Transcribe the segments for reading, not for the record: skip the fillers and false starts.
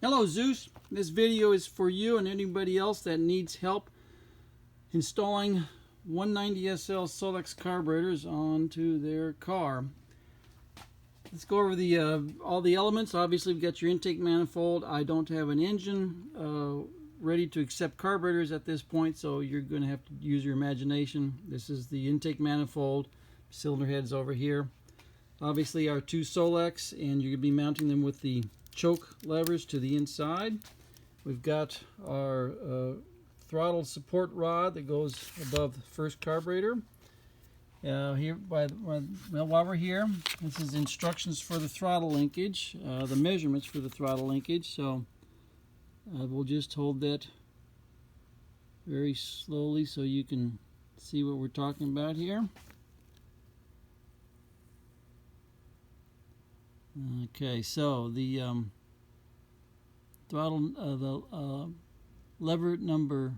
Hello Zeus, this video is for you and anybody else that needs help installing 190SL Solex carburetors onto their car. Let's go over the all the elements. Obviously we've got your intake manifold. I don't have an engine ready to accept carburetors at this point, so you're going to have to use your imagination. This is the intake manifold, cylinder heads over here. Obviously our two Solex, and you're going to be mounting them with the choke levers to the inside. We've got our throttle support rod that goes above the first carburetor. Here, while we're here, this is instructions for the throttle linkage, the measurements for the throttle linkage. So we'll just hold that very slowly so you can see what we're talking about here. Okay, so the throttle, lever number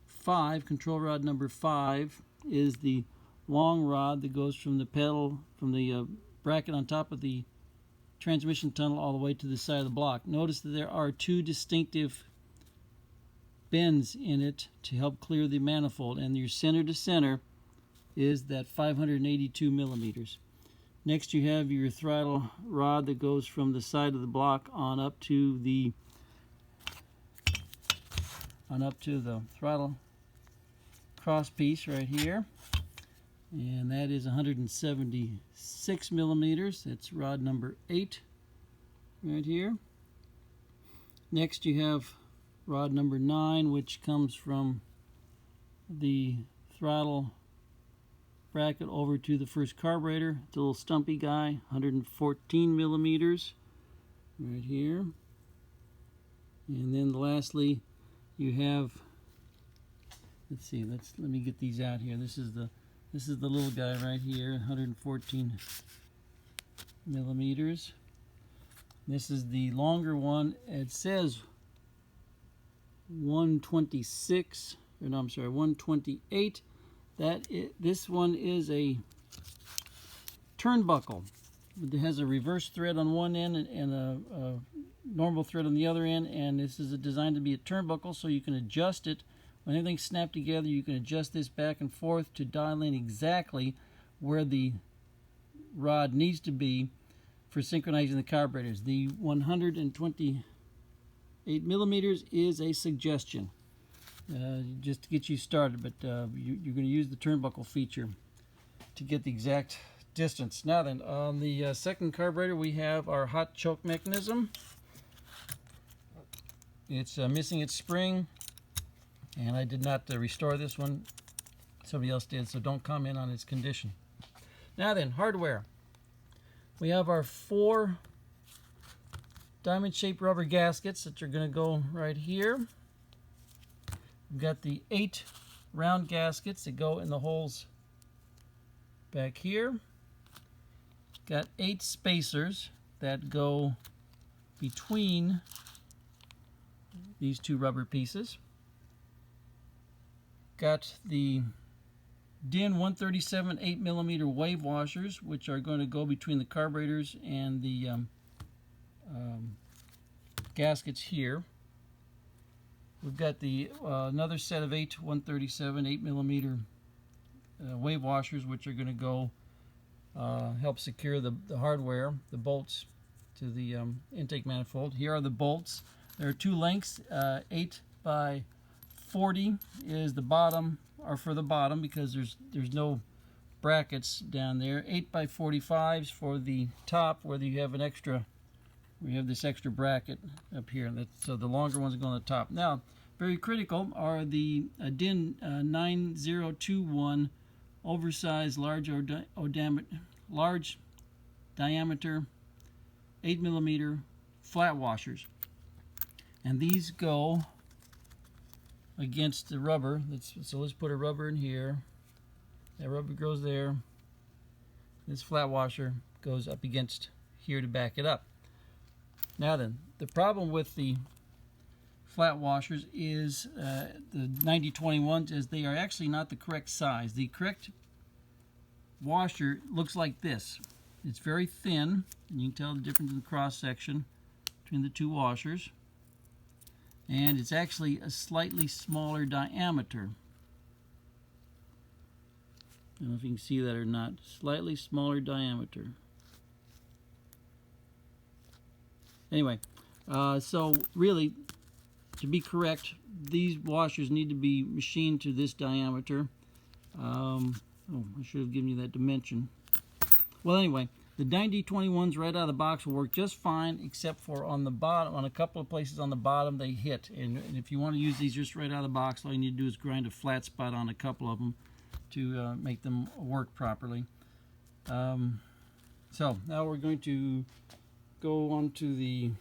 5, control rod number 5, is the long rod that goes from the pedal, from the bracket on top of the transmission tunnel all the way to the side of the block. Notice that there are two distinctive bends in it to help clear the manifold, and your center to center is that 582 millimeters. Next you have your throttle rod that goes from the side of the block on up to the throttle cross piece right here, and that is 176 millimeters. That's rod number 8 right here. Next you have rod number 9, which comes from the throttle bracket over to the first carburetor. It's a little stumpy guy, 114 millimeters right here. And then lastly you have, let's see, let me get these out here. This is the little guy right here, 114 millimeters. This is the longer one. It says 126, or no, I'm sorry, 128. This one is a turnbuckle. It has a reverse thread on one end and a normal thread on the other end, and this is designed to be a turnbuckle so you can adjust it. When everything's snapped together, you can adjust this back and forth to dial in exactly where the rod needs to be for synchronizing the carburetors. The 128 millimeters is a suggestion, just to get you started, but you're going to use the turnbuckle feature to get the exact distance. Now then, on the second carburetor we have our hot choke mechanism. It's missing its spring, and I did not restore this one. Somebody else did, so don't comment on its condition. Now then, hardware. We have our 4 diamond-shaped rubber gaskets that are going to go right here. We've got the 8 round gaskets that go in the holes back here. Got 8 spacers that go between these 2 rubber pieces. Got the DIN 137 8mm wave washers, which are going to go between the carburetors and the gaskets here. We've got the another set of 8 137 8mm wave washers, which are going to go help secure the hardware, the bolts to the intake manifold. Here are the bolts. There are 2 lengths. 8 by 40 is the bottom, or for the bottom, because there's no brackets down there. 8 by 45s for the top, where you have an extra. We have this extra bracket up here, so the longer ones go on the top. Now, very critical are the DIN 9021 oversized large diameter 8mm flat washers, and these go against the rubber. So let's put a rubber in here. That rubber goes there. This flat washer goes up against here to back it up. Now then, the problem with the flat washers is the 9021s is they are actually not the correct size. The correct washer looks like this. It's very thin, and you can tell the difference in the cross section between the two washers. And it's actually a slightly smaller diameter. I don't know if you can see that or not. Slightly smaller diameter. Anyway, so really, to be correct, these washers need to be machined to this diameter. Oh, I should have given you that dimension. Well, anyway, the 9021s right out of the box will work just fine, except for on the bottom, on a couple of places on the bottom they hit. And if you want to use these just right out of the box, all you need to do is grind a flat spot on a couple of them to make them work properly. So now we're going to go on to the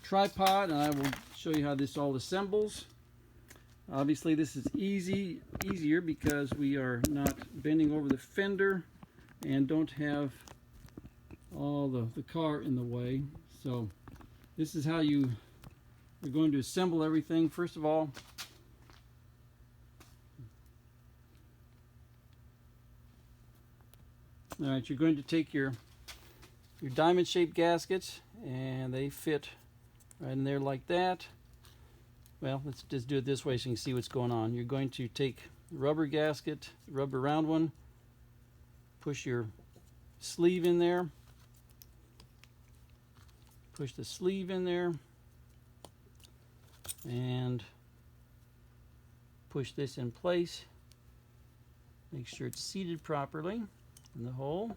tripod, and I will show you how this all assembles. Obviously this is easier because we are not bending over the fender and don't have all the car in the way. So this is how you're going to assemble everything. First of all, you're going to take your diamond shaped gaskets, and they fit right in there like that. Well, let's just do it this way so you can see what's going on. You're going to take the rubber gasket, the rubber round one, push your sleeve in there, push the sleeve in there, and push this in place. Make sure it's seated properly in the hole.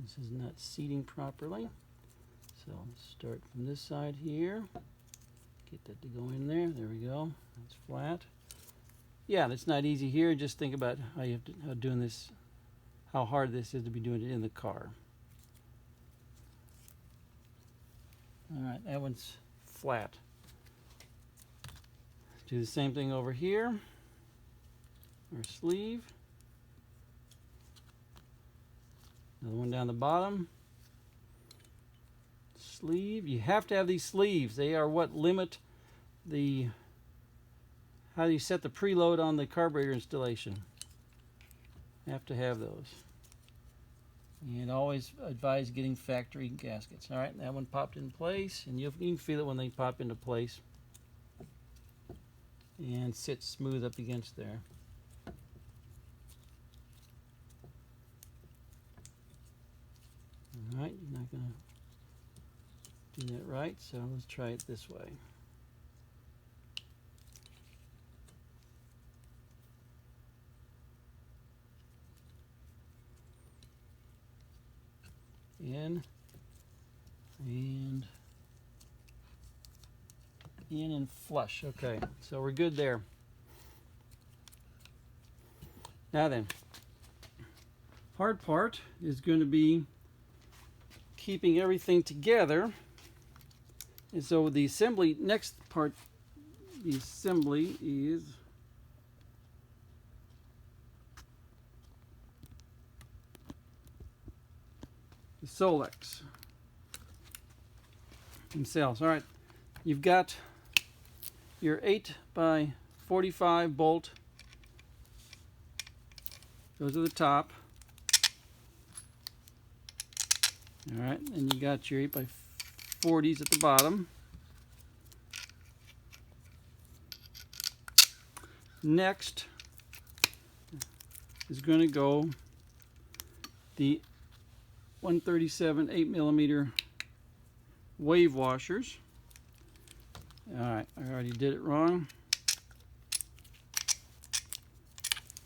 This is not seating properly, so let's start from this side here. Get that to go in there. There we go. That's flat. Yeah, that's not easy here. Just think about how you have to doing this, how hard this is to be doing it in the car. All right, that one's flat. Do the same thing over here. Our sleeve. Another one down the bottom. Sleeve. You have to have these sleeves. They are what limit how you set the preload on the carburetor installation. You have to have those. And always advise getting factory gaskets. All right, that one popped in place, and you can feel it when they pop into place and sit smooth up against there. All right, you're not going to do that right, so let's try it this way. In and flush. Okay, so we're good there. Now then, hard part is going to be keeping everything together. And so the assembly, next part, the assembly is the Solex themselves. All right, you've got your 8x45 bolt. Goes to the top. All right, and you got your 8x40s at the bottom. Next is going to go the 137 8mm wave washers. All right, I already did it wrong.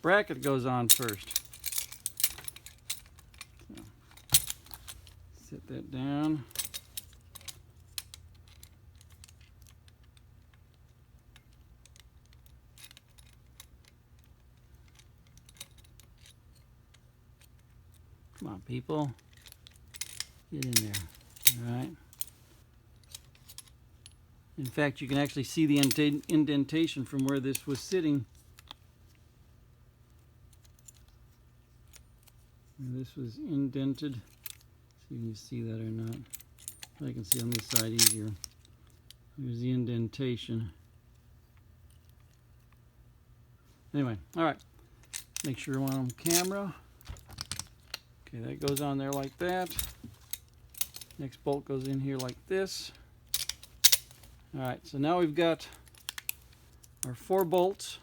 Bracket goes on first. So, set that down. Come on, people. Get in there. All right. In fact, you can actually see the indentation from where this was sitting. And this was indented. See if you can see that or not. I can see on this side easier. Here's the indentation. Anyway, all right. Make sure I'm on camera. Okay, that goes on there like that. Next bolt goes in here like this. All right, so now we've got our 4 bolts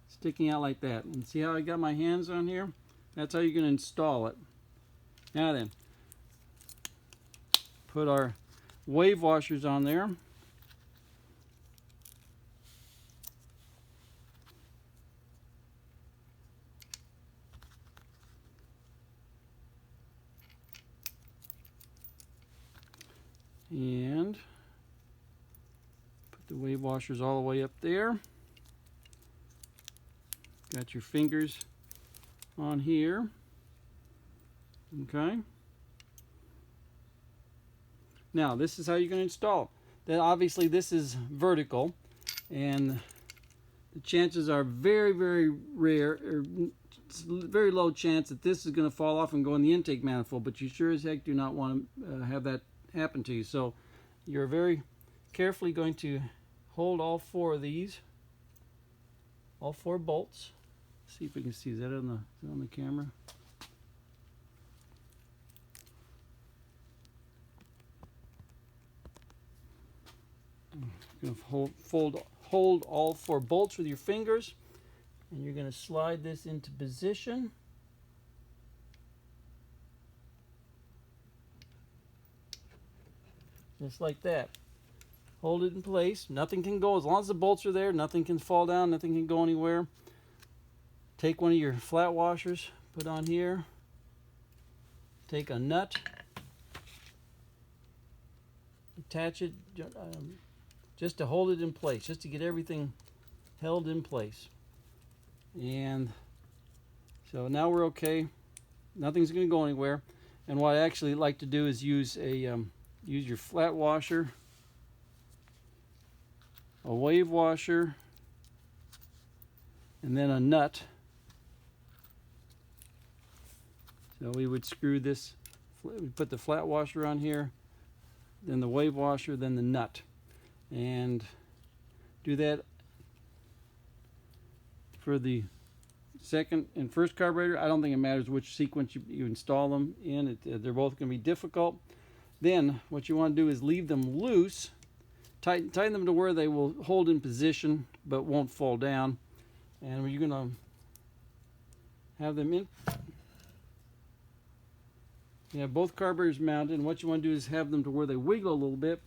sticking out like that. And see how I got my hands on here? That's how you're going to install it. Now then, put our wave washers on there. And put the wave washers all the way up there. Got your fingers on here. Okay. Now this is how you're going to install it. Then obviously this is vertical, and the chances are very, very rare, or very low chance that this is going to fall off and go in the intake manifold, but you sure as heck do not want to have that happen to you. So you're very carefully going to hold all 4 of these, all 4 bolts. See if we can see. Is that on the camera? You're going to hold all 4 bolts with your fingers, and you're going to slide this into position. Just like that. Hold it in place. Nothing can go, as long as the bolts are there, nothing can fall down, nothing can go anywhere. Take one of your flat washers, put on here. Take a nut, attach it just to hold it in place, just to get everything held in place. And so now we're okay. Nothing's going to go anywhere. And what I actually like to do is use your flat washer, a wave washer, and then a nut. So we would screw this, we put the flat washer on here, then the wave washer, then the nut. And do that for the second and first carburetor. I don't think it matters which sequence you install them in. They're both going to be difficult. Then what you want to do is leave them loose, tighten them to where they will hold in position but won't fall down. And you're going to have them in. You have both carburetors mounted, and what you want to do is have them to where they wiggle a little bit,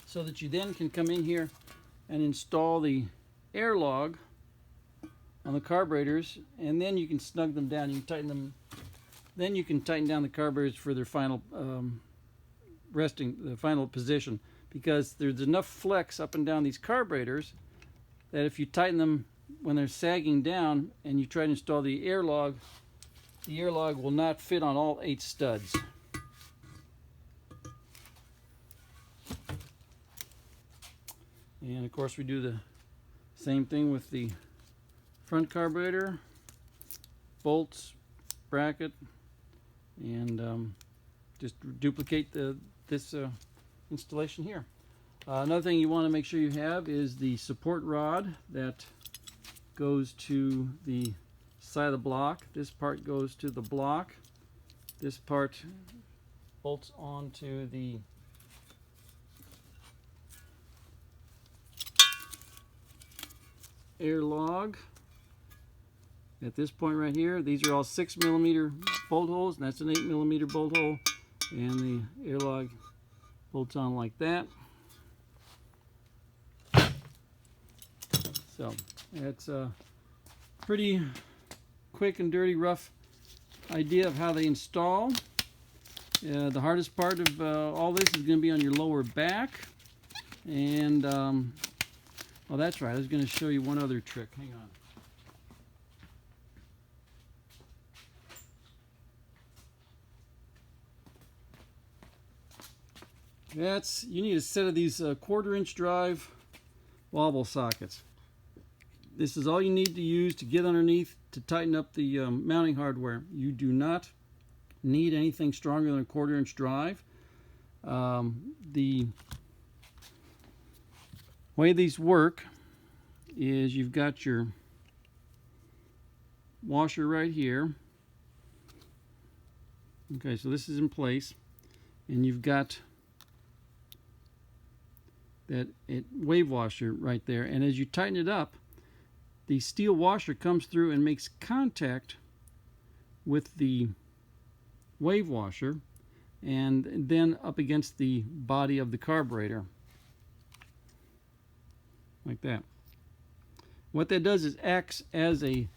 so that you then can come in here and install the air log on the carburetors, and then you can snug them down. You can tighten them. Then you can tighten down the carburetors for their final the final position, because there's enough flex up and down these carburetors that if you tighten them when they're sagging down and you try to install the air log will not fit on all 8 studs. And of course we do the same thing with the front carburetor, bolts, bracket, and just duplicate this installation here. Another thing you want to make sure you have is the support rod that goes to the side of the block. This part goes to the block. This part bolts onto the air log. At this point right here, these are all 6mm bolt holes, and that's an 8mm bolt hole, and the air log bolts on like that. So that's a pretty quick and dirty, rough idea of how they install. The hardest part of all this is going to be on your lower back. And well, that's right, I was going to show you one other trick. Hang on. You need a set of these 1/4-inch drive wobble sockets. This is all you need to use to get underneath to tighten up the mounting hardware. You do not need anything stronger than a 1/4 inch drive. The way these work is you've got your washer right here. Okay, so this is in place, and you've got that wave washer right there, and as you tighten it up, the steel washer comes through and makes contact with the wave washer and then up against the body of the carburetor like that. What that does is acts as a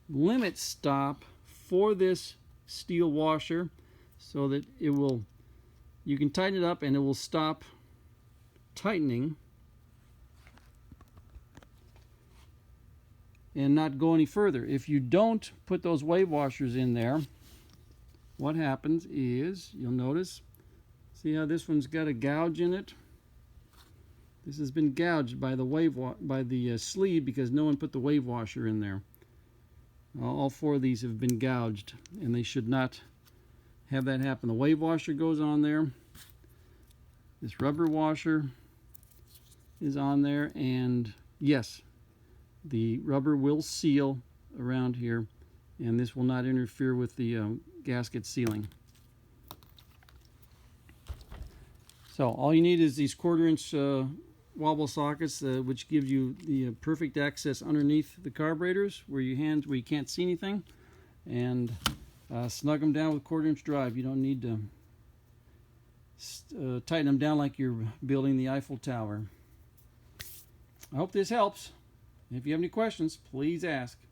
limit stop for this steel washer, so that you can tighten it up and it will stop tightening and not go any further. If you don't put those wave washers in there, what happens is, you'll notice, see how this one's got a gouge in it? This has been gouged by the sleeve because no one put the wave washer in there. All 4 of these have been gouged, and they should not have that happen. The wave washer goes on there. This rubber washer is on there, and yes, the rubber will seal around here, and this will not interfere with the gasket sealing. So all you need is these 1/4 inch wobble sockets, which give you the perfect access underneath the carburetors where you can't see anything, and snug them down with 1/4 inch drive. You don't need to tighten them down like you're building the Eiffel Tower. I hope this helps. If you have any questions, please ask.